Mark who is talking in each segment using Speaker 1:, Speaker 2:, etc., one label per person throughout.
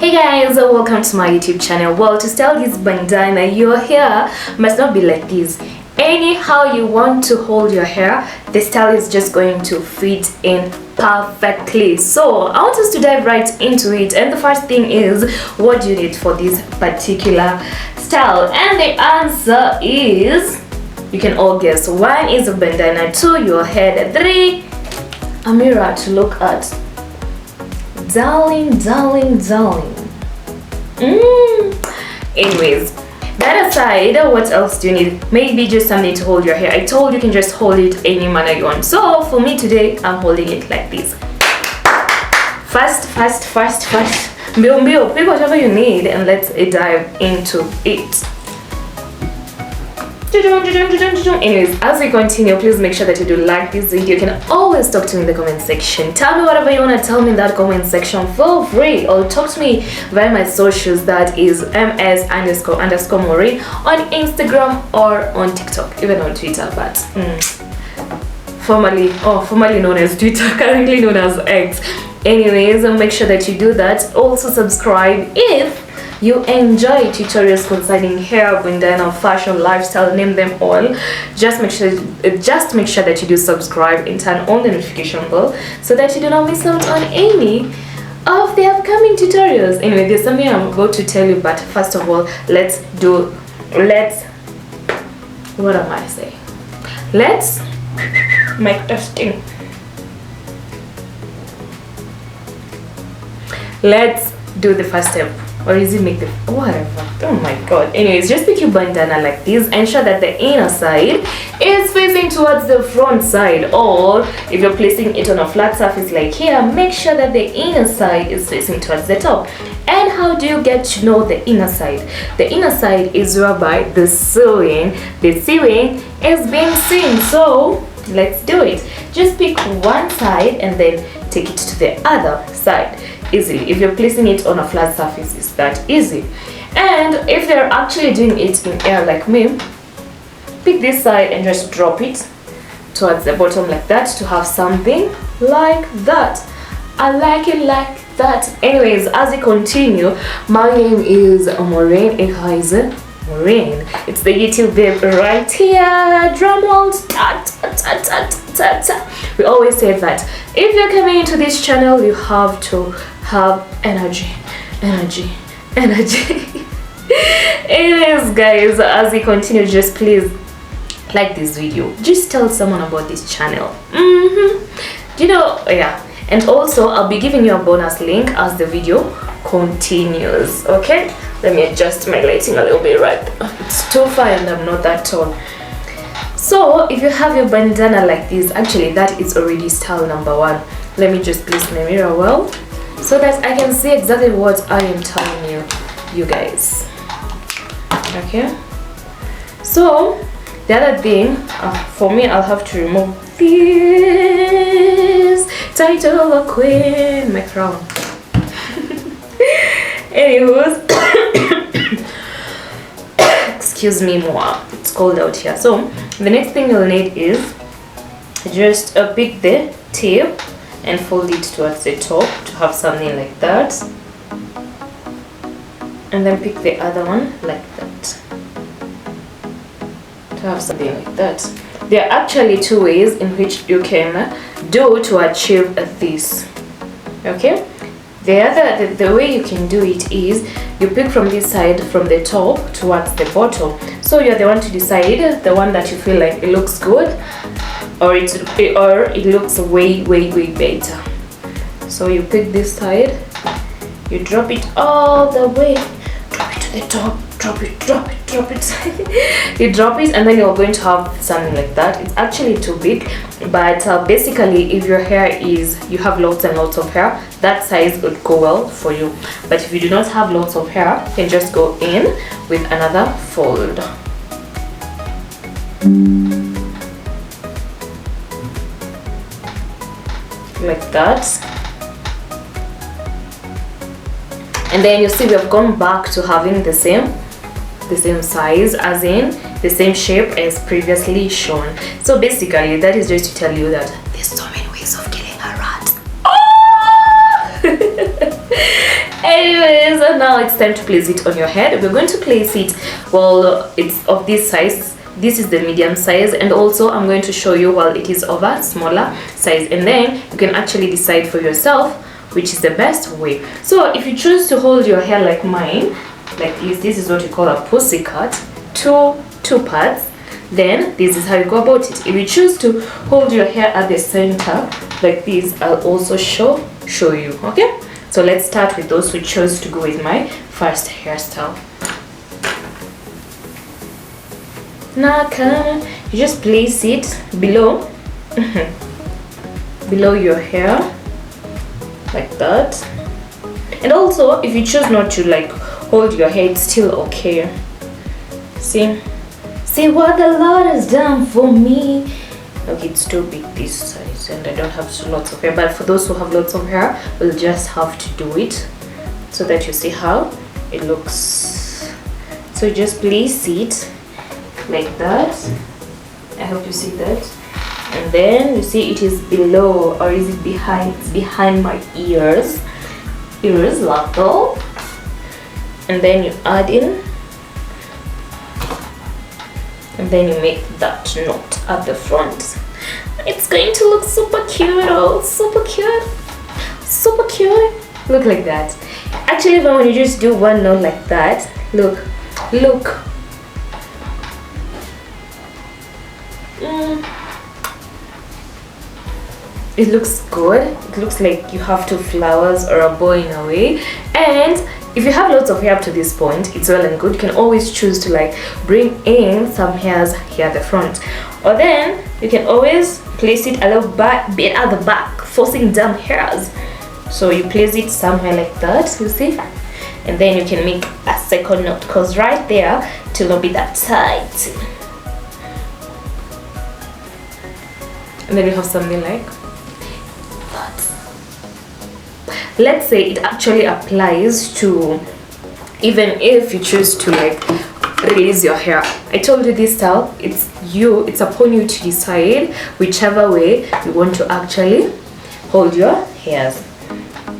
Speaker 1: Hey guys, welcome to my YouTube channel. Well, to style this bandana, your hair must not be like this. Anyhow you want to hold your hair, the style is just going to fit in perfectly. So I want us to dive right into it, and the first thing is, what do you need for this particular style? And the answer is, you can all guess. 1 is a bandana, 2 your head, 3 a mirror to look at. Darling. Anyways, that aside, what else do you need? Maybe just something to hold your hair. I told you can just hold it any manner you want. So for me today, I'm holding it like this. Fast. Mbio, pick whatever you need and let's dive into it. Anyways, as we continue, please make sure that you do like this video. You can always talk to me in the comment section. Tell me whatever you want to tell me in that comment section. Feel free, or talk to me via my socials, that is ms__Maureen on Instagram or on TikTok, even on Twitter, but formerly known as Twitter, currently known as X. Anyways, make sure that you do that. Also subscribe if you enjoy tutorials concerning hair, bandana, fashion, lifestyle, name them all. Just make sure that you do subscribe and turn on the notification bell so that you do not miss out on any of the upcoming tutorials. Anyway, there's something I'm about to tell you, but first of all, let's make testing. Let's do the first step. Or is it make the whatever? Oh my god. Anyways, just pick your bandana like this. Ensure that the inner side is facing towards the front side, or if you're placing it on a flat surface like here, make sure that the inner side is facing towards the top. And how do you get to know the inner side? The inner side is whereby the sewing is being seen. So let's do it. Just pick one side and then take it to the other side easily. If you're placing it on a flat surface, it's that easy. And if you're actually doing it in air like me, pick this side and just drop it towards the bottom like that to have something like that. I like it like that. Anyways, as we continue, my name is Maureen. Maureen. It's the YouTube babe right here. Drum rolls. We always say that if you're coming into this channel, you have to have energy. Anyways, guys, as we continue, just please like this video. Just tell someone about this channel. Yeah. And also, I'll be giving you a bonus link as the video continues. Okay, let me adjust my lighting a little bit. Right, it's too far and I'm not that tall. So if you have your bandana like this, actually that is already style number 1. Let me just place my mirror well so that I can see exactly what I am telling you guys. Okay, so the other thing for me, I'll have to remove this title of a queen, my crown. Anyways, excuse me more, it's cold out here. So the next thing you'll need is just pick the tape and fold it towards the top to have something like that, and then pick the other one like that to have something like that. There are actually 2 ways in which you can do to achieve this. Okay, the way you can do it is you pick from this side, from the top towards the bottom. So you're the one to decide the one that you feel like it looks good, or it looks way better. So you pick this side, you drop it all the way, drop it to the top, drop it you drop it, and then you're going to have something like that. It's actually too big, but basically if your hair you have lots and lots of hair, that size would go well for you. But if you do not have lots of hair, you can just go in with another fold like that. And then you see we have gone back to having the same size, as in the same shape as previously shown. So basically that is just to tell you that there's so many ways of killing a rat. Anyways, now it's time to place it on your head. We're going to place it, well, it's of this size. This is the medium size, and also I'm going to show you while it is of a smaller size, and then you can actually decide for yourself which is the best way. So if you choose to hold your hair like mine, like this is what we call a pussy cut, two parts, then this is how you go about it. If you choose to hold your hair at the center like this, I'll also show you. Okay, so let's start with those who chose to go with my first hairstyle. Now you just place it below below your hair like that. And also if you choose not to like hold your hair, it's still okay. See what the Lord has done for me. Okay, it's too big this size and I don't have lots of hair, but for those who have lots of hair, we'll just have to do it so that you see how it looks. So just place it like that. I hope you see that. And then you see it is below, or is it behind? It's behind my ears like that. And then you add in, and then you make that knot at the front. It's going to look super cute. Oh, super cute, look like that. Actually, when you just do one knot like that, look. It looks good. It looks like you have two flowers or a bow in a way. And if you have lots of hair up to this point, it's well and good. You can always choose to like bring in some hairs here at the front, or then you can always place it a little bit at the back, forcing down hairs. So you place it somewhere like that, you see, and then you can make a second knot, because right there it will not be that tight. And then you have something like that. Let's say it actually applies to even if you choose to like release your hair. I told you this style, it's upon you to decide whichever way you want to actually hold your hairs.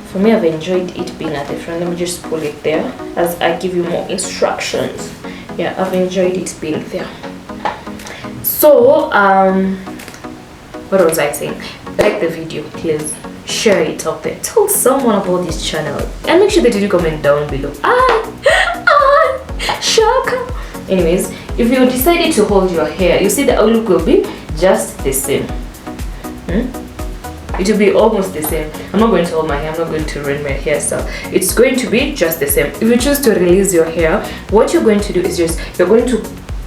Speaker 1: For me, I've enjoyed it being at the front. Let me just pull it there as I give you more instructions. Yeah, I've enjoyed it being there. So what was I saying? Like the video, please share it up there, tell someone about this channel, and make sure that you comment down below. Shocker. Anyways, if you decided to hold your hair, you see the outlook will be just the same. It will be almost the same. I'm not going to hold my hair, I'm not going to ruin my hairstyle. It's going to be just the same. If you choose to release your hair, what you're going to do is you're going to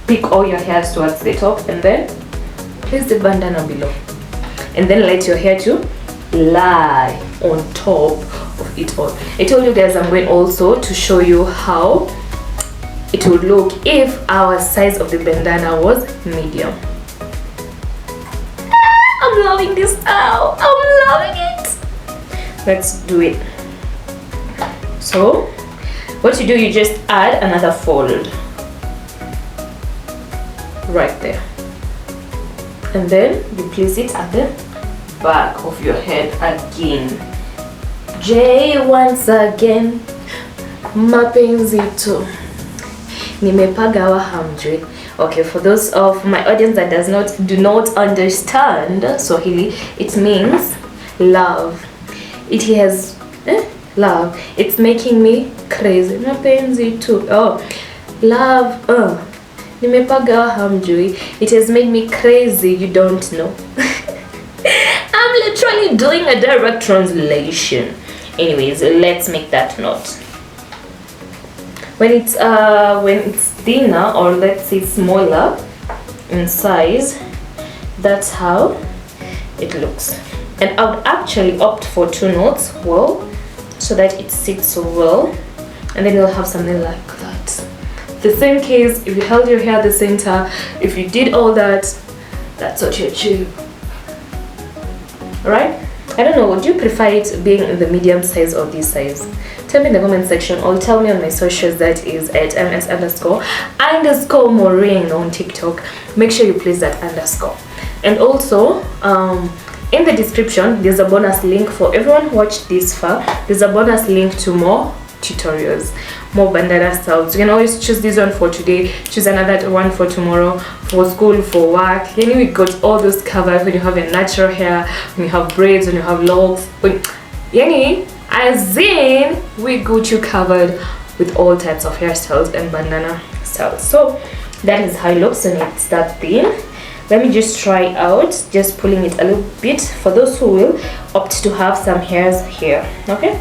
Speaker 1: pick all your hairs towards the top and then place the bandana below, and then let your hair to lie on top of it all. I told you guys I'm going also to show you how it would look if our size of the bandana was medium. I'm loving this style. I'm loving it. Let's do it. So what you do, you just add another fold right there, and then you place it at the back of your head again. J once again, mapenzi tu nimepagawa hamjui. Okay, for those of my audience that do not understand Swahili, it means love. It has love. It's making me crazy. Mapenzi tu. Oh, love. Nimepagawa hamjui. It has made me crazy. You don't know. I'm literally doing a direct translation. Anyways, let's make that knot. When it's thinner, or let's say smaller in size, that's how it looks. And I would actually opt for 2 knots, well, so that it sits so well, and then you'll have something like that. The same case if you held your hair at the center, if you did all that, that's what you achieve. Alright? I don't know, would you prefer it being in the medium size or this size? Tell me in the comment section, or tell me on my socials, that is at ms__Maureen on TikTok. Make sure you place that underscore. And also, in the description, there's a bonus link for everyone who watched this far. There's a bonus link to more tutorials, more bandana styles. You can always choose this one for today, choose another one for tomorrow, for school, for work. We got all those covered. When you have your natural hair, when you have braids, when you have locks, as in we got you covered with all types of hairstyles and bandana styles. So that is how it looks when it's that thin. Let me just try out, just pulling it a little bit for those who will opt to have some hairs here. Okay,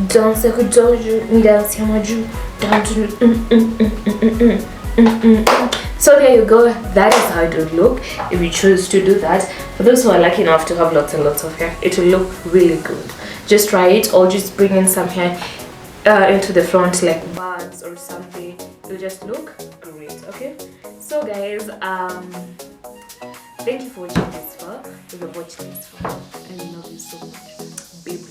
Speaker 1: danse kudoju danse maju danse. So there you go, that is how it would look if you choose to do that. For those who are lucky enough to have lots and lots of hair, it will look really good. Just try it, or just bring in some hair into the front like buds or something. It will just look great. Okay, so guys, thank you for watching this far. If you've watched this far, I love you so much, baby.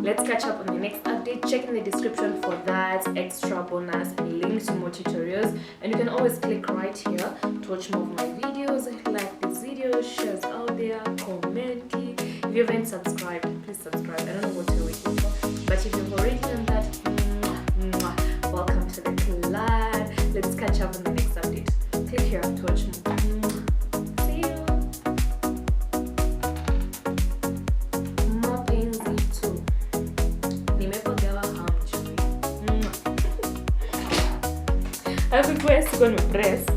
Speaker 1: Let's catch up on the next update. Check in the description for that extra bonus links to more tutorials, and you can always click right here to watch more of my videos. Like this video, shares out there, comment. If you haven't subscribed, please subscribe. I don't know what you're waiting for, but if you've already done that, welcome to the club. Let's catch up on the next update. Click here to watch more. See you. I have a request to go on my press.